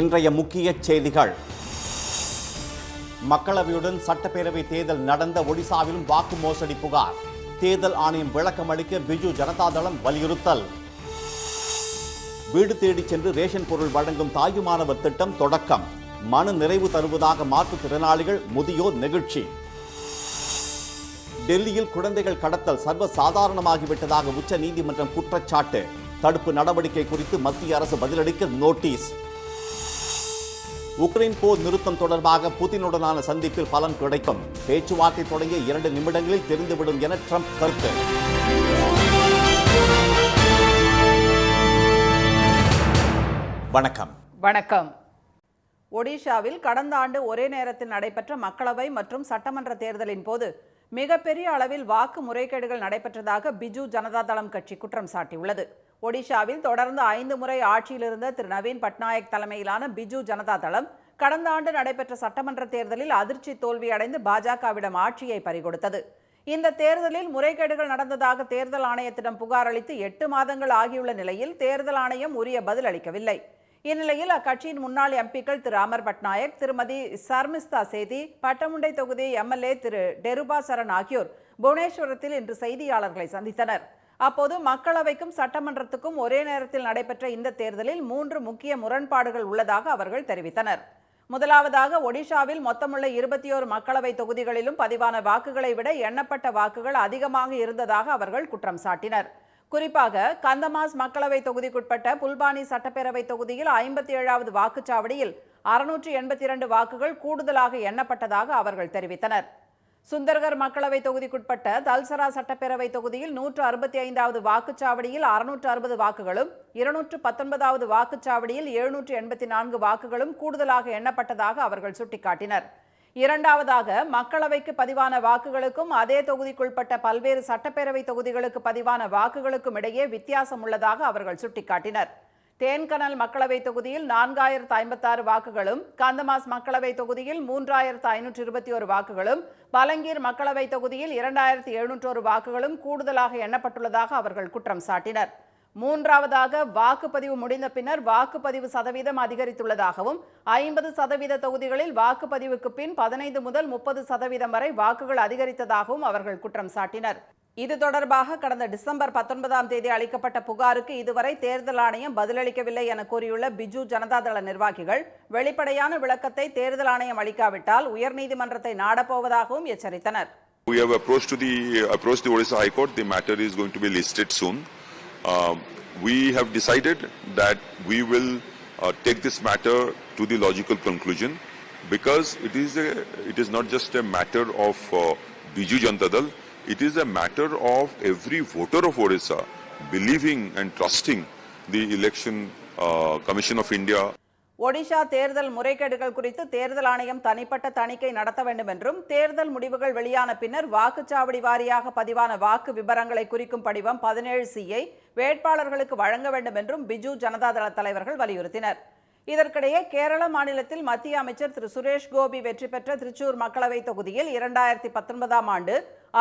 இன்றைய முக்கிய செய்திகள். மக்களவையுடன் சட்டப்பேரவை தேர்தல் நடந்த ஒடிசாவிலும் வாக்கு மோசடி புகார். தேர்தல் ஆணையம் விளக்கம் அளிக்க பிஜு ஜனதாதளம் வலியுறுத்தல். வீடு தேடி சென்று ரேஷன் பொருள் வழங்கும் தாயுமானவர் திட்டம் தொடக்கம். மன நிறைவு தருவதாக மாற்றுத்திறனாளிகள் முதியோர் நெகிழ்ச்சி. டெல்லியில் குழந்தைகள் கடத்தல் சர்வ சாதாரணமாகிவிட்டதாக உச்ச நீதிமன்றம் குற்றச்சாட்டு. தடுப்பு நடவடிக்கை குறித்து மத்திய அரசு பதிலளிக்க நோட்டீஸ். உக்ரைன் போர் நிறுத்தம் தொடர்பாக புதினுடனான சந்திப்பில் பலன் கிடைக்கும். பேச்சுவார்த்தை தொடங்கிய 2 நிமிடங்களில் தெரிந்துவிடும் என ட்ரம்ப் கருத்து. வணக்கம். ஒடிஷாவில் கடந்த ஆண்டு ஒரே நேரத்தில் நடைபெற்ற மக்களவை மற்றும் சட்டமன்ற தேர்தலின் போது மிகப்பெரிய அளவில் வாக்கு முறைகேடுகள் நடைபெற்றதாக பிஜு ஜனதாதளம் கட்சி குற்றம் சாட்டியுள்ளது. ஒடிஷாவில் தொடர்ந்து 5 முறை ஆட்சியில் இருந்த திரு நவீன் பட்நாயக் தலைமையிலான பிஜு ஜனதாதளம் கடந்த ஆண்டு நடைபெற்ற சட்டமன்ற தேர்தலில் அதிர்ச்சி தோல்வியடைந்து பாஜகவிடம் ஆட்சியை பறிகொடுத்தது. இந்த தேர்தலில் முறைகேடுகள் நடந்ததாக தேர்தல் ஆணையத்திடம் புகார் அளித்து 8 மாதங்கள் ஆகியுள்ள நிலையில் தேர்தல் ஆணையம் உரிய பதில் அளிக்கவில்லை. இந்நிலையில் அக்கட்சியின் முன்னாள் எம்பிக்கள் திரு அமர் பட்நாயக், திருமதி சர்மிஸ்தா சேதி, பட்டமுண்டை தொகுதி எம்எல்ஏ திரு டெருபா சரண் ஆகியோர் புவனேஸ்வரத்தில் இன்று செய்தியாளர்களை சந்தித்தனர். அப்போது மக்களவைக்கும் சட்டமன்றத்துக்கும் ஒரே நேரத்தில் நடைபெற்ற இந்த தேர்தலில் 3 முக்கிய முரண்பாடுகள் உள்ளதாக அவர்கள் தெரிவித்தனர். முதலாவதாக, ஒடிஷாவில் மொத்தமுள்ள 21 மக்களவை தொகுதிகளிலும் பதிவான வாக்குகளை விட எண்ணப்பட்ட வாக்குகள் அதிகமாக இருந்ததாக அவர்கள் குற்றம் சாட்டினர். குறிப்பாக கந்தமாஸ் மக்களவை தொகுதிக்குட்பட்ட புல்பானி சட்டப்பேரவை தொகுதியில் 57வது வாக்குச்சாவடியில் 682 வாக்குகள் கூடுதலாக எண்ணப்பட்டதாக அவர்கள் தெரிவித்தனர். சுந்தர்கர் மக்களவை தொகுதிக்குட்பட்ட தல்சரா சட்டப்பேரவை தொகுதியில் 165வது வாக்குச்சாவடியில் 660 வாக்குகளும், 219வது வாக்குச்சாவடியில் 784 வாக்குகளும் கூடுதலாக எண்ணப்பட்டதாக அவர்கள் சுட்டிக்காட்டினர். இரண்டாவதாக, மக்களவைக்கு பதிவான வாக்குகளுக்கும் அதே தொகுதிக்குள்பட்ட பல்வேறு சட்டப்பேரவை தொகுதிகளுக்கு பதிவான வாக்குகளுக்கும் இடையே வித்தியாசம் உள்ளதாக அவர்கள் சுட்டிக்காட்டினர். தேன்கனல் மக்களவை தொகுதியில் 4056 வாக்குகளும், கந்தமாஸ் மக்களவை தொகுதியில் 3521 வாக்குகளும், பலங்கீர் மக்களவை தொகுதியில் 2701 வாக்குகளும் கூடுதலாக எண்ணப்பட்டுள்ளதாக அவர்கள் குற்றம் சாட்டினர். மூன்றாவதாக, வாக்குப்பதிவு முடிந்த பின்னர் வாக்குப்பதிவு சதவீதம் அதிகரித்துள்ளதாகவும் 50% தொகுதிகளில் வாக்குப்பதிவுக்கு பின் 15 முதல் 30% வரை வாக்குகள் அதிகரித்ததாகவும் அவர்கள் குற்றம் சாட்டினர். இது தொடர்பாக கடந்த டிசம்பர் 19ஆம் தேதி அளிக்கப்பட்ட புகாருக்கு இதுவரை தேர்தல் ஆணையம் பதிலளிக்கவில்லை என கூறியுள்ள பிஜு ஜனதாதள நிர்வாகிகள் வெளிப்படையான விளக்கத்தை தேர்தல் ஆணையம் அளிக்காவிட்டால் உயர்நீதிமன்றத்தை நாடப்போவதாகவும் எச்சரித்தனர். We have approached the Odisha High Court. The matter is going to be listed soon. We have decided that we will take this matter to the logical conclusion, because it is not just a matter of Biju Janata Dal. It is a matter of every voter of Odisha believing and trusting the Election Commission of India. Odisha தேர்தல் முறைகேடுகள் குறித்து தேர்தல் ஆணையம் தனிப்பட்ட தணிக்கை நடத்த வேண்டும் என்றும், தேர்தல் முடிவுகள் வெளியான பின்னர் வாக்குச்சாவடி வாரியாக பதிவான வாக்கு விபரங்களை குறிக்கும் படிவம் 17C வேட்பாளர்களுக்கு வழங்க வேண்டும் என்றும் பிஜு ஜனதாதள தலைவர்கள் வலியுறுத்தினர். இதற்கிடையே கேரள மாநிலத்தில் மத்திய அமைச்சர் திரு சுரேஷ் கோபி வெற்றி பெற்ற திருச்சூர் மக்களவை தொகுதியில் 2019ஆம் ஆண்டு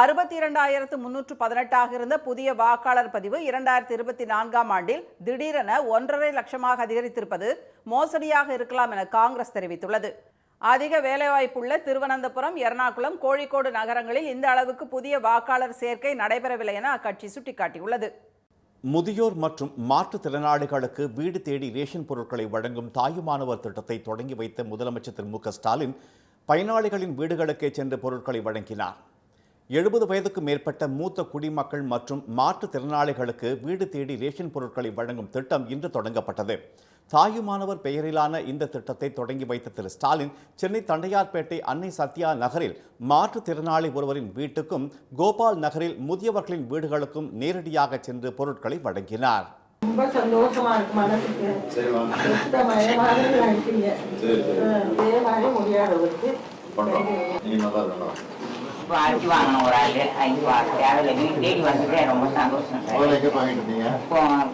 62,318 இருந்த புதிய வாக்காளர் பதிவு 2024ஆம் ஆண்டில் திடீரென 1.5 லட்சமாக அதிகரித்திருப்பது மோசடியாக இருக்கலாம் என காங்கிரஸ் தெரிவித்துள்ளது. அதிக வேலைவாய்ப்புள்ள திருவனந்தபுரம், எர்ணாகுளம், கோழிக்கோடு நகரங்களில் இந்த அளவுக்கு புதிய வாக்காளர் சேர்க்கை நடைபெறவில்லை என அக்கட்சி சுட்டிக்காட்டியுள்ளது. முதியோர் மற்றும் மாற்றுத்திறனாளிகளுக்கு வீடு தேடி ரேஷன் பொருட்களை வழங்கும் தாயுமானவர் திட்டத்தை தொடங்கி வைத்த முதலமைச்சர் திரு மு.க. ஸ்டாலின் பயனாளிகளின் வீடுகளுக்கே சென்று பொருட்களை வழங்கினார். 70 வயதுக்கு மேற்பட்ட மூத்த குடிமக்கள் மற்றும் மாற்றுத்திறனாளிகளுக்கு வீடு தேடி ரேஷன் பொருட்களை வழங்கும் திட்டம் இன்று தொடங்கப்பட்டது. தாயுமானவர் பெயரிலான இந்த திட்டத்தை தொடங்கி வைத்த திரு ஸ்டாலின் சென்னை தண்டையார்பேட்டை அன்னை சத்யா நகரில் மாற்றுத்திறனாளி ஒருவரின் வீட்டுக்கும், கோபால் நகரில் முதியவர்களின் வீடுகளுக்கும் நேரடியாக சென்று பொருட்களை வழங்கினார். ரொம்ப சந்தோஷமா இருக்கு மனசுக்கு. அரிசி வாங்கணும், ஒரு ஆள் 5 தேவையில்லை, வீடு தேடி வந்துட்டு ரொம்ப சந்தோஷம்.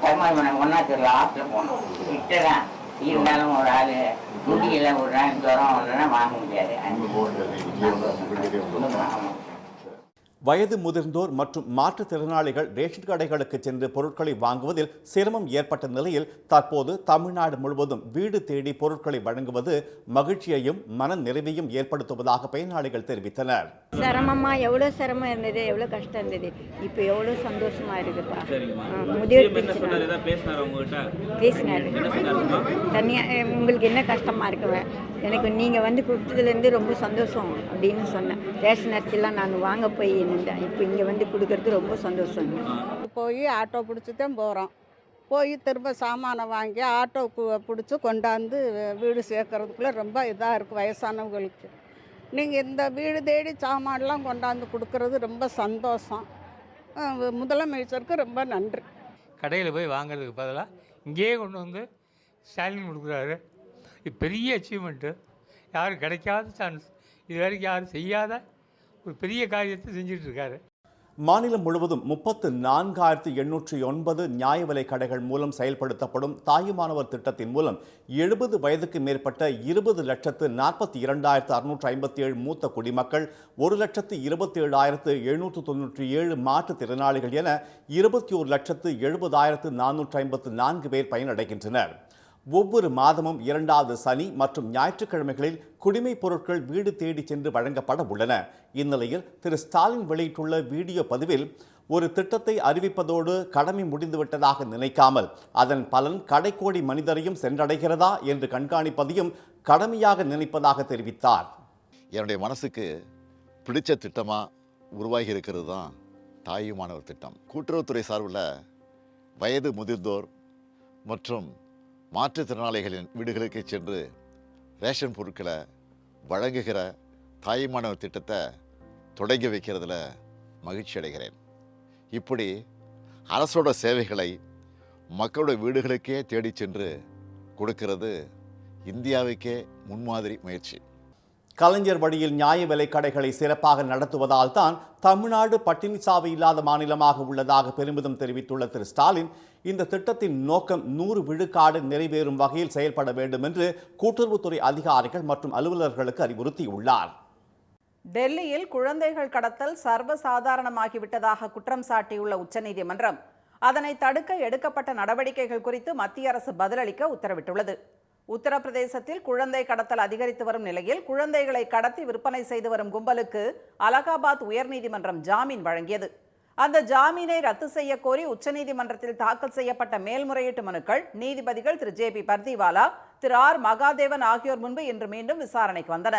கருமாரி ஒன்னா தெரியல, ஆற்றுல போகணும், கிட்டதான் இருந்தாலும் ஒரு ஆள் முடியல, ஒரு நாள் ஜுரம் இல்லைன்னா வாங்க முடியாது. வயது முதிர்ந்தோர் மற்றும் மாற்றுத்திறனாளிகள் ரேஷன் கடைகளுக்கு சென்று பொருட்களை வாங்குவதில் சிரமம் ஏற்பட்ட நிலையில் தற்போது தமிழ்நாடு முழுவதும் வீடு தேடி பொருட்களை வழங்குவது மகிழ்ச்சியையும் மன நிறைவையும் ஏற்படுத்துவதாக பயனாளிகள் தெரிவித்தனர். சிரமமா எவ்வளோ சிரமம் இருந்தது, எவ்வளோ கஷ்டம் இருந்தது, இப்போ எவ்வளோ சந்தோஷமா இருக்குப்பா. முதியோர் பேசினாரு தனியாக உங்களுக்கு என்ன கஷ்டமா இருக்குவேன், எனக்கு நீங்கள் வந்து கொடுத்ததுலேருந்து ரொம்ப சந்தோஷம் அப்படின்னு சொன்னேன். ரேஷன் அரிசிலாம் நான் வாங்க போய் நின்றேன், இப்போ இங்கே வந்து கொடுக்கறது ரொம்ப சந்தோஷம். போய் ஆட்டோ பிடிச்சி தான் போகிறோம், போய் திரும்ப சாமானை வாங்கி ஆட்டோ பிடிச்சி கொண்டாந்து வீடு சேர்க்கறதுக்குள்ளே ரொம்ப இதாக இருக்குது வயசானவங்களுக்கு. நீங்கள் இந்த வீடு தேடி சாமான்லாம் கொண்டாந்து கொடுக்கறது ரொம்ப சந்தோஷம். முதலமைச்சருக்கு ரொம்ப நன்றி. கடையில் போய் வாங்குறதுக்கு பதிலாக இங்கேயே கொண்டு வந்து ஸ்டாலின் கொடுக்குறாரு. இது பெரிய அச்சீவ்மெண்ட்டு, யாரும் கிடைக்காத சான்ஸ், இது வரைக்கும் யாரும் செய்யாத ஒரு பெரிய காரியத்தை செஞ்சிட்ருக்காரு. மாநிலம் முழுவதும் 34,809 நியாய விலை கடைகள் மூலம் செயல்படுத்தப்படும் தாயுமானவர் திட்டத்தின் மூலம் 70 வயதுக்கு மேற்பட்ட 20,42,657 மூத்த குடிமக்கள், 1,27,797 மாற்றுத்திறனாளிகள் என 21,70,454 பேர் பயனடைகின்றனர். ஒவ்வொரு மாதமும் 2வது சனி மற்றும் ஞாயிற்றுக்கிழமைகளில் குடிமைப் பொருட்கள் வீடு தேடி சென்று வழங்கப்பட உள்ளன. இந்நிலையில் திரு ஸ்டாலின் வெளியிட்டுள்ள வீடியோ பதிவில் ஒரு திட்டத்தை அறிவிப்பதோடு கடமை முடிந்துவிட்டதாக நினைக்காமல் அதன் பலன் கடைக்கோடி மனிதரையும் சென்றடைகிறதா என்று கண்காணிப்பதையும் கடமையாக நினைப்பதாக தெரிவித்தார். என்னுடைய மனசுக்கு பிடிச்ச திட்டமாக உருவாகி இருக்கிறது தான் தாயுமானவர் திட்டம். கூட்டுறவுத்துறை சார்பில் வயது முதிர்ந்தோர் மற்றும் மாற்றுத்திறனாளிகளின் வீடுகளுக்கு சென்று ரேஷன் பொருட்களை வழங்குகிற தாயுமானவர் திட்டத்தை தொடங்கி வைக்கிறதுல மகிழ்ச்சி அடைகிறேன். இப்படி அரசோட சேவைகளை மக்களோட வீடுகளுக்கே தேடி சென்று கொடுக்கிறது இந்தியாவுக்கே முன்மாதிரி முயற்சி. கலைஞர் வழியில் நியாய விலை கடைகளை சிறப்பாக நடத்துவதால் தான் தமிழ்நாடு பட்டினி சாவு இல்லாத மாநிலமாக உள்ளதாக பெருமிதம் தெரிவித்துள்ள திரு ஸ்டாலின், இந்த திட்டத்தின் நோக்கம் 100 விழுக்காடு நிறைவேறும் வகையில் செயல்பட வேண்டும் என்று கூட்டுறவுத்துறை அதிகாரிகள் மற்றும் அலுவலர்களுக்கு அறிவுறுத்தியுள்ளார். டெல்லியில் குழந்தைகள் கடத்தல் சர்வசாதாரணமாகிவிட்டதாக குற்றம் சாட்டியுள்ள உச்சநீதிமன்றம் அதனை தடுக்க எடுக்கப்பட்ட நடவடிக்கைகள் குறித்து மத்திய அரசு பதிலளிக்க உத்தரவிட்டுள்ளது. உத்தரப்பிரதேசத்தில் குழந்தை கடத்தல் அதிகரித்து வரும் நிலையில் குழந்தைகளை கடத்தி விற்பனை செய்து வரும் கும்பலுக்கு அலகாபாத் உயர்நீதிமன்றம் ஜாமீன் வழங்கியது. அந்த ஜாமீனை ரத்து செய்ய கோரி உச்சநீதிமன்றத்தில் தாக்கல் செய்யப்பட்ட மேல்முறையீட்டு மனுக்கள் நீதிபதிகள் திரு ஜே பி பர்திவாலா, திரு ஆர் மகாதேவன் ஆகியோர் முன்பு இன்று மீண்டும் விசாரணைக்கு வந்தன.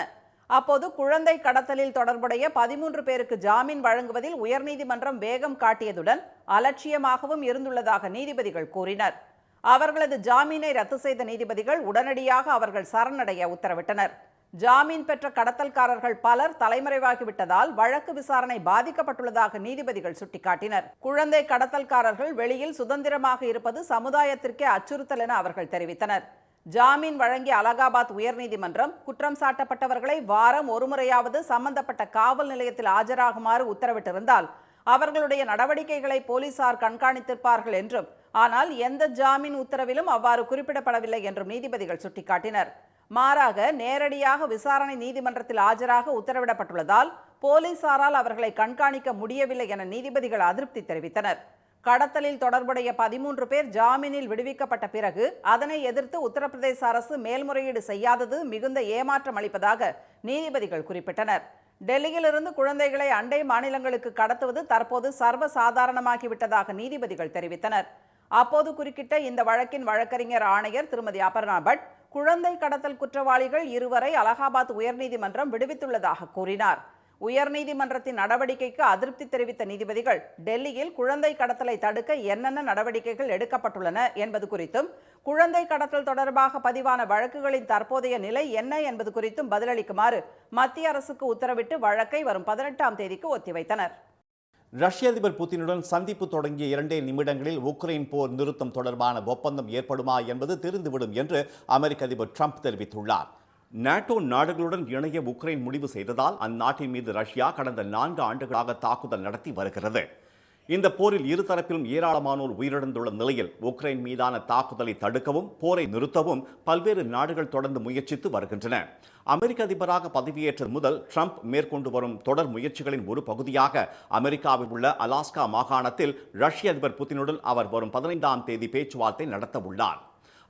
அப்போது குழந்தை கடத்தலில் தொடர்புடைய 13 பேருக்கு ஜாமீன் வழங்குவதில் உயர்நீதிமன்றம் வேகம் காட்டியதுடன் அலட்சியமாகவும் இருந்துள்ளதாக நீதிபதிகள் கூறினர். அவர்களது ஜாமீனை ரத்து செய்த நீதிபதிகள் உடனடியாக அவர்கள் சரணடைய உத்தரவிட்டனர். ஜாமீன் பெற்ற கடத்தல்காரர்கள் பலர் தலைமறைவாகிவிட்டதால் வழக்கு விசாரணை பாதிக்கப்பட்டுள்ளதாக நீதிபதிகள் சுட்டிக்காட்டினர். குழந்தை கடத்தல்காரர்கள் வெளியில் சுதந்திரமாக இருப்பது சமுதாயத்திற்கே அச்சுறுத்தல் என அவர்கள் தெரிவித்தனர். ஜாமீன் வழங்கிய அலகாபாத் உயர்நீதிமன்றம் குற்றம் சாட்டப்பட்டவர்களை வாரம் ஒருமுறையாவது சம்பந்தப்பட்ட காவல் நிலையத்தில் ஆஜராகுமாறு உத்தரவிட்டிருந்தால் அவர்களுடைய நடவடிக்கைகளை போலீசார் கண்காணித்திருப்பார்கள் என்றும், ஆனால் எந்த ஜாமீன் உத்தரவிலும் அவ்வாறு குறிப்பிடப்படவில்லை என்றும் நீதிபதிகள் சுட்டிக்காட்டினர். மாறாக நேரடியாக விசாரணை நீதிமன்றத்தில் ஆஜராக உத்தரவிடப்பட்டுள்ளதால் போலீசாரால் அவர்களை கண்காணிக்க முடியவில்லை என நீதிபதிகள் அதிருப்தி தெரிவித்தனர். கடத்தலில் தொடர்புடைய 13 பேர் ஜாமீனில் விடுவிக்கப்பட்ட பிறகு அதனை எதிர்த்து உத்தரப்பிரதேச அரசு மேல்முறையீடு செய்யாதது மிகுந்த ஏமாற்றம் அளிப்பதாக நீதிபதிகள் குறிப்பிட்டனர். டெல்லியிலிருந்து குழந்தைகளை அண்டை மாநிலங்களுக்கு கடத்துவது தற்போது சர்வசாதாரணமாகிவிட்டதாக நீதிபதிகள் தெரிவித்தனர். அப்போது குறுக்கிட்ட இந்த வழக்கின் வழக்கறிஞர் ஆணையர் திருமதி அபர்ணா பட், குழந்தை கடத்தல் குற்றவாளிகள் 2 வரை அலகாபாத் உயர்நீதிமன்றம் விடுவித்துள்ளதாக கூறினார். உயர்நீதிமன்றத்தின் நடவடிக்கைக்கு அதிருப்தி தெரிவித்த நீதிபதிகள் டெல்லியில் குழந்தை கடத்தலை தடுக்க என்னென்ன நடவடிக்கைகள் எடுக்கப்பட்டுள்ளன என்பது குறித்தும், குழந்தை கடத்தல் தொடர்பாக பதிவான வழக்குகளின் தற்போதைய நிலை என்ன என்பது குறித்தும் பதிலளிக்குமாறு மத்திய அரசுக்கு உத்தரவிட்டு வழக்கை வரும் 18ஆம் தேதிக்கு ஒத்திவைத்தனர். ரஷ்ய அதிபர் புதினுடன் சந்திப்பு தொடங்கிய 2 நிமிடங்களில் உக்ரைன் போர் நிறுத்தம் தொடர்பான ஒப்பந்தம் ஏற்படுமா என்பது தெரிந்துவிடும் என்று அமெரிக்க அதிபர் ட்ரம்ப் தெரிவித்துள்ளார். நாட்டோ நாடுகளுடன் இணைய உக்ரைன் முடிவு செய்ததால் அந்நாட்டின் மீது ரஷ்யா கடந்த 4 ஆண்டுகளாக தாக்குதல் நடத்தி வருகிறது. இந்த போரில் இருதரப்பிலும் ஏராளமானோர் உயிரிழந்துள்ள நிலையில் உக்ரைன் மீதான தாக்குதலை தடுக்கவும் போரை நிறுத்தவும் பல்வேறு நாடுகள் தொடர்ந்து முயற்சித்து வருகின்றன. அமெரிக்க அதிபராக பதவியேற்றது முதல் ட்ரம்ப் மேற்கொண்டு வரும் தொடர் முயற்சிகளின் ஒரு பகுதியாக அமெரிக்காவில் உள்ள அலாஸ்கா மாகாணத்தில் ரஷ்ய அதிபர் புதினுடன் அவர் வரும் 15ஆம் தேதி பேச்சுவார்த்தை நடத்த உள்ளார்.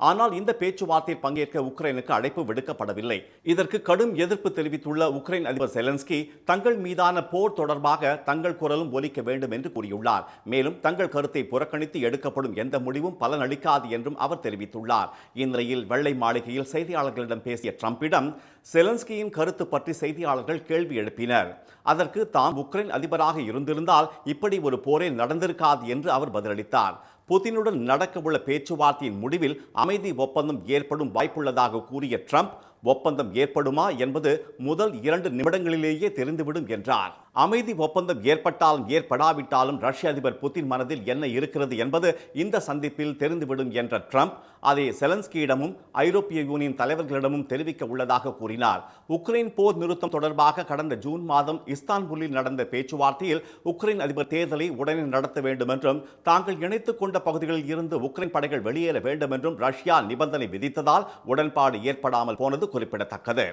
ஆனால் இந்த பேச்சுவார்த்தையில் பங்கேற்க உக்ரைனுக்கு அழைப்பு விடுக்கப்படவில்லை. இதற்கு கடும் எதிர்ப்பு தெரிவித்துள்ள உக்ரைன் அதிபர் செலன்ஸ்கி தங்கள் மீதான போர் தொடர்பாக தங்கள் குரலும் ஒலிக்க வேண்டும் என்று கூறியுள்ளார். மேலும் தங்கள் கருத்தை புறக்கணித்து எடுக்கப்படும் எந்த முடிவும் பலனளிக்காது என்றும் அவர் தெரிவித்துள்ளார். இந்நிலையில் வெள்ளை மாளிகையில் செய்தியாளர்களிடம் பேசிய ட்ரம்பிடம் செலன்ஸ்கியின் கருத்து பற்றி செய்தியாளர்கள் கேள்வி எழுப்பினர். அதற்கு தாம் உக்ரைன் அதிபராக இருந்திருந்தால் இப்படி ஒரு போரே நடந்திருக்காது என்று அவர் பதிலளித்தார். புதினுடன் நடக்கவுள்ள பேச்சுவார்த்தையின் முடிவில் அமைதி ஒப்பந்தம் ஏற்படும் வாய்ப்புள்ளதாக கூறிய ட்ரம்ப் ஒப்பந்தம் ஏற்படுமா என்பது முதல் 2 நிமிடங்களிலேயே தெரிந்துவிடும் என்றார். அமைதி ஒப்பந்தம் ஏற்பட்டாலும் ஏற்படாவிட்டாலும் ரஷ்ய அதிபர் புதின் மனதில் என்ன இருக்கிறது என்பது இந்த சந்திப்பில் தெரிந்துவிடும் என்ற ட்ரம்ப் அதை செலன்ஸ்கியிடமும் ஐரோப்பிய யூனியன் தலைவர்களிடமும் தெரிவிக்க உள்ளதாக கூறினார். உக்ரைன் போர் நிறுத்தம் தொடர்பாக கடந்த ஜூன் மாதம் இஸ்தான்புல்லில் நடந்த பேச்சுவார்த்தையில் உக்ரைன் அதிபர் தேர்தலை உடனே நடத்த வேண்டும் என்றும் தாங்கள் இணைத்துக் கொண்ட பகுதிகளில் இருந்து உக்ரைன் படைகள் வெளியேற வேண்டும் என்றும் ரஷ்யா நிபந்தனை விதித்ததால் உடன்பாடு ஏற்படாமல் போனது குறிப்பிடத்தக்கது.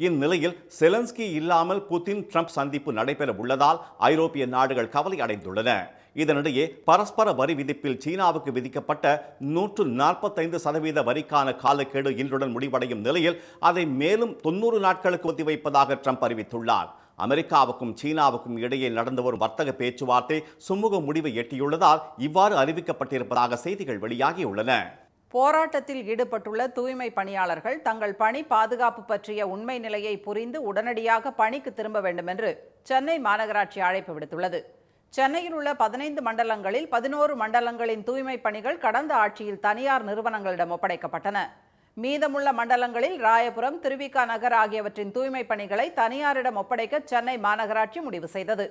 இந்நிலையில் செலன்ஸ்கி இல்லாமல் புதின் ட்ரம்ப் சந்திப்பு நடைபெற உள்ளதால் ஐரோப்பிய நாடுகள் கவலை அடைந்துள்ளன. இதனிடையே பரஸ்பர வரி விதிப்பில் சீனாவுக்கு விதிக்கப்பட்ட 145% வரிக்கான காலக்கெடு இன்றுடன் முடிவடையும் நிலையில் அதை மேலும் 90 நாட்களுக்கு ஒத்திவைப்பதாக ட்ரம்ப் அறிவித்துள்ளார். அமெரிக்காவுக்கும் சீனாவுக்கும் இடையே நடந்து வரும் வர்த்தக பேச்சுவார்த்தை சுமூக முடிவை எட்டியுள்ளதால் இவ்வாறு அறிவிக்கப்பட்டிருப்பதாக செய்திகள் வெளியாகியுள்ளன. போராட்டத்தில் ஈடுபட்டுள்ள தூய்மை பணியாளர்கள் தங்கள் பணி பாதுகாப்பு பற்றிய உண்மை நிலையை புரிந்து உடனடியாக பணிக்கு திரும்ப வேண்டும் என்று சென்னை மாநகராட்சி அழைப்பு விடுத்துள்ளது. சென்னையில் உள்ள 15 மண்டலங்களில் 11 மண்டலங்களின் தூய்மை பணிகள் கடந்த ஆட்சியில் தனியார் நிறுவனங்களிடம் ஒப்படைக்கப்பட்டன. மீதமுள்ள மண்டலங்களில் ராயபுரம், திருவிக நகர் ஆகியவற்றின் தூய்மை பணிகளை தனியாரிடம் ஒப்படைக்க சென்னை மாநகராட்சி முடிவு செய்தது.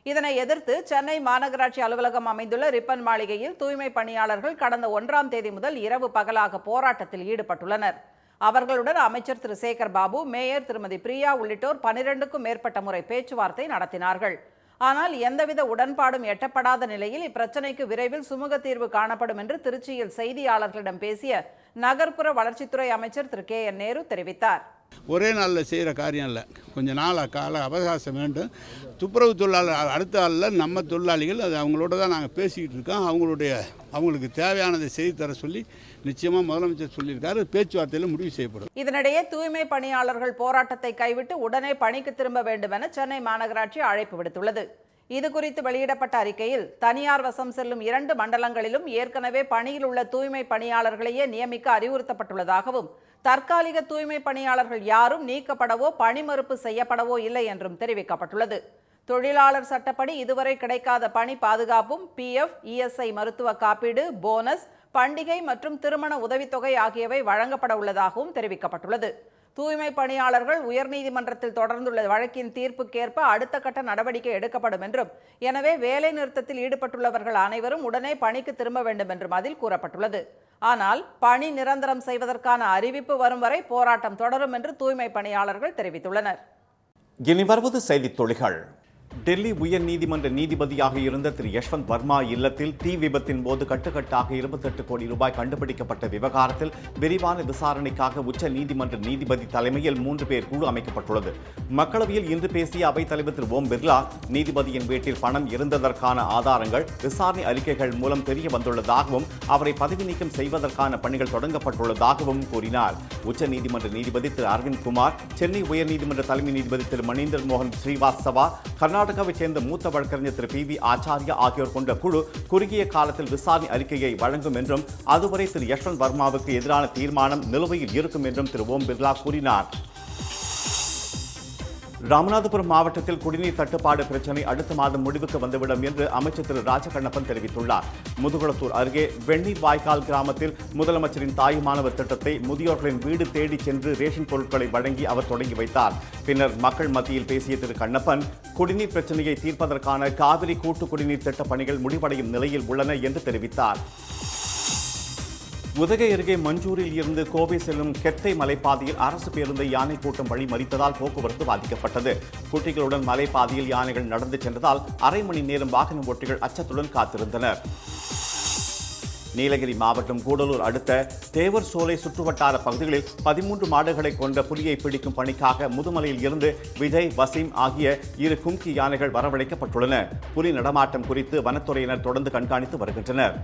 இதனை எதிர்த்து சென்னை மாநகராட்சி அலுவலகம் அமைந்துள்ள ரிப்பன் மாளிகையில் தூய்மை பணியாளர்கள் கடந்த 1ஆம் தேதி முதல் இரவு பகலாக போராட்டத்தில் ஈடுபட்டுள்ளனர். அவர்களுடன் அமைச்சர் திரு சேகர் பாபு, மேயர் திருமதி பிரியா உள்ளிட்டோர் 12க்கும் மேற்பட்ட முறை பேச்சுவார்த்தை நடத்தினார்கள். ஆனால் எந்தவித உடன்பாடும் எட்டப்படாத நிலையில் இப்பிரச்சனைக்கு விரைவில் சுமூக தீர்வு காணப்படும் என்று திருச்சியில் செய்தியாளர்களிடம் பேசிய நகர்ப்புற வளர்ச்சித்துறை அமைச்சர் திரு KN நேரு தெரிவித்தார். ஒரே நாளில் செய்கிற காரியம் இல்லை, கொஞ்சம் கால அவகாசம் வேண்டும். துப்புரவு தொழிலாளர் அடுத்த ஆளில் நம்ம தொழிலாளிகள் அது அவங்களோட தான் நாங்கள் பேசிக்கிட்டு இருக்கோம். அவங்களுக்கு தேவையானதை செய்து தர சொல்லி நிச்சயமாக முதலமைச்சர் சொல்லியிருக்காரு. பேச்சுவார்த்தையில் முடிவு செய்யப்படும். இதனிடையே தூய்மை பணியாளர்கள் போராட்டத்தை கைவிட்டு உடனே பணிக்கு திரும்ப வேண்டும் என சென்னை மாநகராட்சி அழைப்பு விடுத்துள்ளது. இதுகுறித்து வெளியிடப்பட்ட அறிக்கையில் தனியார் வசம் செல்லும் 2 மண்டலங்களிலும் ஏற்கனவே பணியில் உள்ள தூய்மை பணியாளர்களையே நியமிக்க அறிவுறுத்தப்பட்டுள்ளதாகவும் தற்காலிக தூய்மை பணியாளர்கள் யாரும் நீக்கப்படவோ பணி மறுப்பு செய்யப்படவோ இல்லை என்றும் தெரிவிக்கப்பட்டுள்ளது. தொழிலாளர் சட்டப்படி இதுவரை கிடைக்காத பணி பாதுகாப்பும் PF, ESI மருத்துவ காப்பீடு, போனஸ், பண்டிகை மற்றும் திருமண உதவித்தொகை ஆகியவை வழங்கப்பட உள்ளதாகவும் தெரிவிக்கப்பட்டுள்ளது. தூய்மை பணியாளர்கள் உயர்நீதிமன்றத்தில் தொடர்ந்துள்ள வழக்கின் தீர்ப்புக்கேற்ப அடுத்த கட்ட நடவடிக்கை எடுக்கப்படும் என்றும், எனவே வேலை நிறுத்தத்தில் ஈடுபட்டுள்ளவர்கள் அனைவரும் உடனே பணிக்கு திரும்ப வேண்டும் என்றும் அதில் கூறப்பட்டுள்ளது. ஆனால் பணி நிரந்தரம் செய்வதற்கான அறிவிப்பு வரும் வரை போராட்டம் தொடரும் என்று தூய்மை பணியாளர்கள் தெரிவித்துள்ளனர். இனி வருவது செய்தித் துளிகள். டெல்லி உயர்நீதிமன்ற நீதிபதியாக இருந்த திரு யஷ்வந்த் வர்மா இல்லத்தில் தீ விபத்தின் போது கட்டுக்கட்டாக 28 கோடி ரூபாய் கண்டுபிடிக்கப்பட்ட விவகாரத்தில் விரிவான விசாரணைக்காக உச்ச நீதிமன்ற நீதிபதி தலைமையில் 3 பேர் குழு அமைக்கப்பட்டுள்ளது. மக்களவையில் இன்று பேசிய அவைத் தலைவர் திரு ஓம் பிர்லா நீதிபதியின் வீட்டில் பணம் இருந்ததற்கான ஆதாரங்கள் விசாரணை அறிக்கைகள் மூலம் தெரிய வந்துள்ளதாகவும் அவரை பதவி நீக்கம் செய்வதற்கான பணிகள் தொடங்கப்பட்டுள்ளதாகவும் கூறினார். உச்ச நீதிமன்ற நீதிபதி திரு அரவிந்த் குமார், சென்னை உயர்நீதிமன்ற தலைமை நீதிபதி திரு மணீந்தர் மோகன் ஸ்ரீவாஸ்தவா, கர்நாடகாவைச் சேர்ந்த மூத்த வழக்கறிஞர் திரு PV ஆச்சாரியா ஆகியோர் கொண்ட குழு குறுகிய காலத்தில் விசாரணை அறிக்கையை வழங்கும் என்றும் அதுவரை திரு யஷ்வந்த் வர்மாவுக்கு எதிரான தீர்மானம் நிலுவையில் இருக்கும் என்றும் திரு ஓம் பிர்லா கூறினார். ராமநாதபுரம் மாவட்டத்தில் குடிநீர் தட்டுப்பாடு பிரச்சினை அடுத்த மாதம் முடிவுக்கு வந்துவிடும் என்று அமைச்சர் திரு ராஜகண்ணப்பன் தெரிவித்துள்ளார். முதுகுளத்தூர் அருகே வெந்நீர் வாய்க்கால் கிராமத்தில் முதலமைச்சரின் தாயுமானவர் திட்டத்தை முதியோர்களின் வீடு தேடி சென்று ரேஷன் பொருட்களை வழங்கி அவர் தொடங்கி வைத்தார். பின்னர் மக்கள் மத்தியில் பேசிய திரு கண்ணப்பன் குடிநீர் பிரச்சினையை தீர்ப்பதற்கான காவிரி கூட்டு குடிநீர் திட்ட பணிகள் முடிவடையும் நிலையில் உள்ளன என்று தெரிவித்தார். உதகை அருகே மஞ்சூரில் இருந்து கோவை செல்லும் கெத்தை மலைப்பாதையில் அரசு பேருந்தை யானை கூட்டம் வழி மறித்ததால் போக்குவரத்து பாதிக்கப்பட்டது. குட்டிகளுடன் மலைப்பாதையில் யானைகள் நடந்து சென்றதால் அரை மணி நேரம் வாகன ஓட்டிகள் அச்சத்துடன் காத்திருந்தனர். நீலகிரி மாவட்டம் கூடலூர் அடுத்த தேவர் சோலை சுற்றுவட்டார பகுதிகளில் 13 மாடுகளை கொண்ட புலியை பிடிக்கும் பணிக்காக முதுமலையில் இருந்து விஜய், வசீம் ஆகிய 2 கும்கி யானைகள் வரவழைக்கப்பட்டுள்ளன. புலி நடமாட்டம் குறித்து வனத்துறையினர் தொடர்ந்து கண்காணித்து வருகின்றனர்.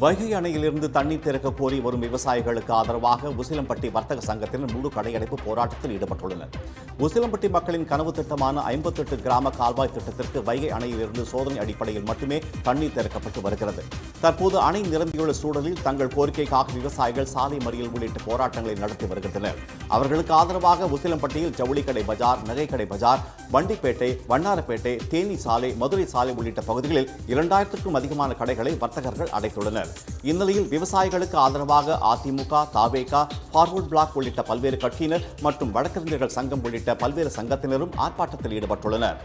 வைகை அணையிலிருந்து தண்ணீர் திறக்க கோரி வரும் விவசாயிகளுக்கு ஆதரவாக உசிலம்பட்டி வர்த்தக சங்கத்தினர் முழு கடையடைப்பு போராட்டத்தில் ஈடுபட்டுள்ளனர். உசிலம்பட்டி மக்களின் கனவு திட்டமான 58 கிராம கால்வாய் திட்டத்திற்கு வைகை அணையிலிருந்து சோதனை அடிப்படையில் மட்டுமே தண்ணீர் திறக்கப்பட்டு வருகிறது. தற்போது அணை நிரம்பியுள்ள சூழலில் தங்கள் கோரிக்கைக்காக விவசாயிகள் சாலை மறியல் உள்ளிட்ட போராட்டங்களை நடத்தி வருகின்றனர். அவர்களுக்கு ஆதரவாக உசிலம்பட்டியில் ஜவுளிக்கடை பஜார், நகைக்கடை பஜார், வண்டிப்பேட்டை, வண்ணாரப்பேட்டை, தேனி சாலை, மதுரை சாலை உள்ளிட்ட பகுதிகளில் 2000க்கும் அதிகமான கடைகளை வர்த்தகர்கள் அடைத்துள்ளனர். இந்நிலையில் விவசாயிகளுக்கு ஆதரவாக அதிமுக, தாவேகா, ஃபார்வர்ட் பிளாக் உள்ளிட்ட பல்வேறு கட்சியினர் மற்றும் வழக்கறிஞர்கள் சங்கம் உள்ளிட்ட பல்வேறு சங்கத்தினரும் ஆர்ப்பாட்டத்தில் ஈடுபட்டுள்ளனர்.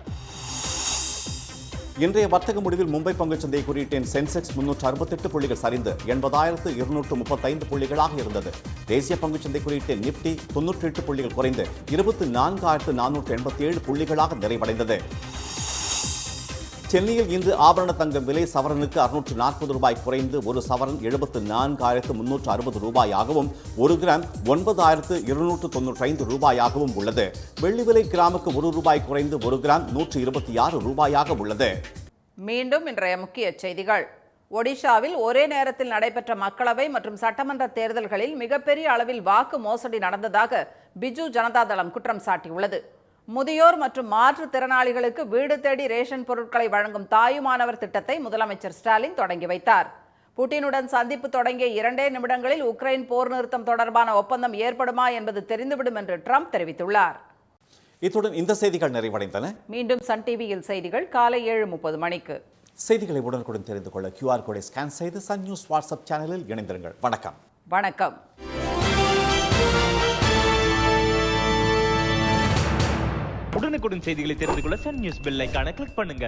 இன்றைய வர்த்தக முடிவில் மும்பை பங்குச்சந்தை குறியீட்டின் சென்செக்ஸ் 368 புள்ளிகள் சரிந்து 80,235 புள்ளிகளாக இருந்தது. தேசிய பங்குச்சந்தை குறியீட்டின் நிப்டி 98 புள்ளிகள் குறைந்து 24,487 புள்ளிகளாக நிறைவடைந்தது. சென்னையில் இன்று ஆபரண தங்கம் விலை சவரனுக்கு 640 ரூபாய் குறைந்து ஒரு சவரன் 74,360 ரூபாயாகவும், ஒரு கிராம் 9,295 ரூபாயாகவும் உள்ளது. வெள்ளி விலை கிராமுக்கு 1 ரூபாய் குறைந்து ஒரு கிராம் 126 ரூபாயாக உள்ளது. மீண்டும் இன்றைய முக்கிய செய்திகள். ஒடிஷாவில் ஒரே நேரத்தில் நடைபெற்ற மக்களவை மற்றும் சட்டமன்ற தேர்தல்களில் மிகப்பெரிய அளவில் வாக்கு மோசடி நடந்ததாக பிஜு ஜனதாதளம் குற்றம் சாட்டியுள்ளது. முதியோர் மற்றும் மாற்றுத்திறனாளிகளுக்கு வீடு தேடி ரேஷன் பொருட்களை வழங்கும் தாயுமானவர் திட்டத்தை முதலமைச்சர் ஸ்டாலின் தொடங்கி வைத்தார். புட்டினுடன் சந்திப்பு தொடங்கிய 2 நிமிடங்களில் உக்ரைன் போர் நிறுத்தம் தொடர்பான ஒப்பந்தம் ஏற்படுமா என்பது தெரிந்துவிடும் என்று ட்ரம்ப் தெரிவித்துள்ளார். இத்துடன் இந்த செய்திகள் நிறைவடைந்தன. மீண்டும் சன் டிவியில் செய்திகள் காலை 7:30 மணிக்கு. செய்திகளை உடனுக்குடன் தெரிந்து கொள்ள QR கோடை ஸ்கேன் செய்து சன் நியூஸ் வாட்ஸ்அப் சேனலில் இணைந்திருங்கள். வணக்கம். வணக்கம். உடனுக்குடன் செய்திகளை தெரிந்து கொள்ள சன் நியூஸ் பெல் ஐகானை கிளிக் பண்ணுங்க.